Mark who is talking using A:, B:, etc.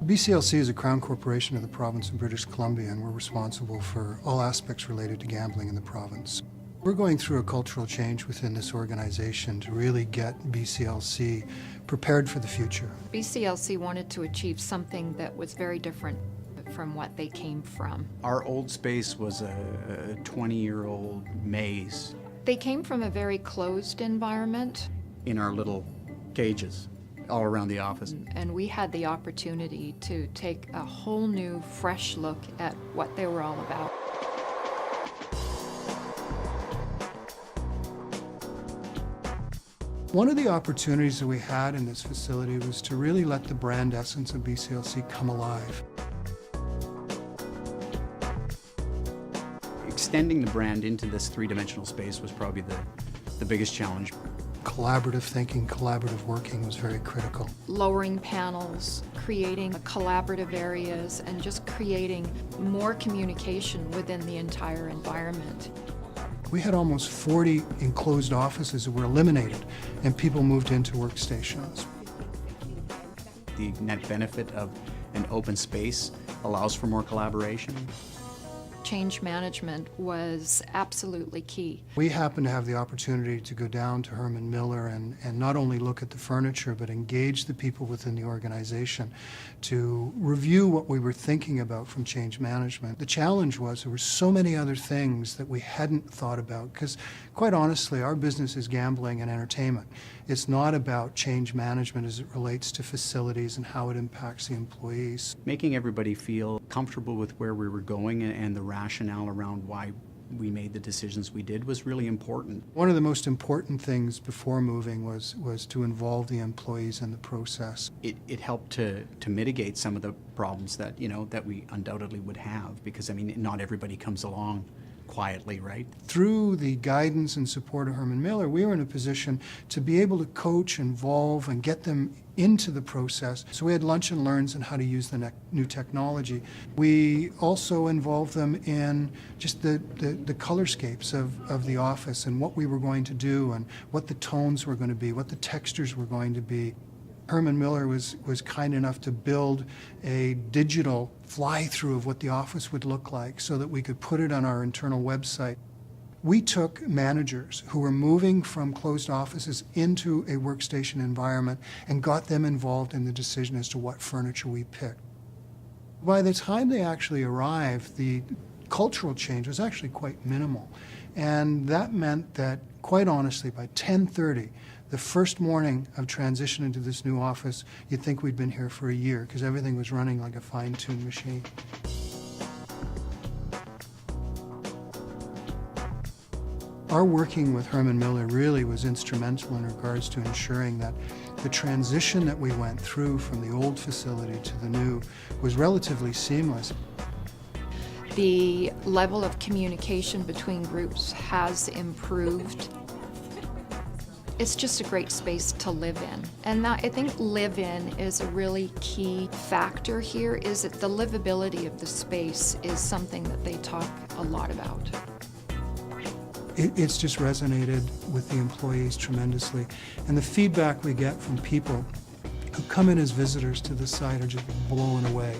A: BCLC is a crown corporation of the province of British Columbia, and we're responsible for all aspects related to gambling in the province. We're going through a cultural change within this organization to really get BCLC prepared for the future.
B: BCLC wanted to achieve something that was very different from what they came from.
C: Our old space was a 20-year-old maze.
B: They came from a very closed environment.
C: In our little cages all around the office.
B: And we had the opportunity to take a whole new, fresh look at what they were all about.
A: One of the opportunities that we had in this facility was to really let the brand essence of BCLC come alive.
C: Extending the brand into this three-dimensional space was probably the biggest challenge.
A: Collaborative thinking, collaborative working was very critical.
B: Lowering panels, creating collaborative areas, and just creating more communication within the entire environment.
A: We had almost 40 enclosed offices that were eliminated, and people moved into workstations.
C: The net benefit of an open space allows for more collaboration.
B: Change management was absolutely key.
A: We happened to have the opportunity to go down to Herman Miller and not only look at the furniture, but engage the people within the organization to review what we were thinking about from change management. The challenge was there were so many other things that we hadn't thought about, because quite honestly, our business is gambling and entertainment. It's not about change management as it relates to facilities and how it impacts the employees.
C: Making everybody feel comfortable with where we were going and the rationale around why we made the decisions we did was really important.
A: One of the most important things before moving was to involve the employees in the process.
C: It helped to mitigate some of the problems that, that we undoubtedly would have, because, I mean, not everybody comes along quietly, right?
A: Through the guidance and support of Herman Miller, we were in a position to be able to coach, involve, and get them into the process. So we had lunch and learns on how to use the new technology. We also involved them in just the colorscapes of the office and what we were going to do and what the tones were going to be, what the textures were going to be. Herman Miller was kind enough to build a digital fly-through of what the office would look like so that we could put it on our internal website. We took managers who were moving from closed offices into a workstation environment and got them involved in the decision as to what furniture we picked. By the time they actually arrived, the cultural change was actually quite minimal. And that meant that, quite honestly, by 10:30, the first morning of transition into this new office, you'd think we'd been here for a year because everything was running like a fine-tuned machine. Our working with Herman Miller really was instrumental in regards to ensuring that the transition that we went through from the old facility to the new was relatively seamless.
B: The level of communication between groups has improved. It's just a great space to live in. And I think live in is a really key factor here, is that the livability of the space is something that they talk a lot about.
A: It's just resonated with the employees tremendously. And the feedback we get from people who come in as visitors to the site are just blown away.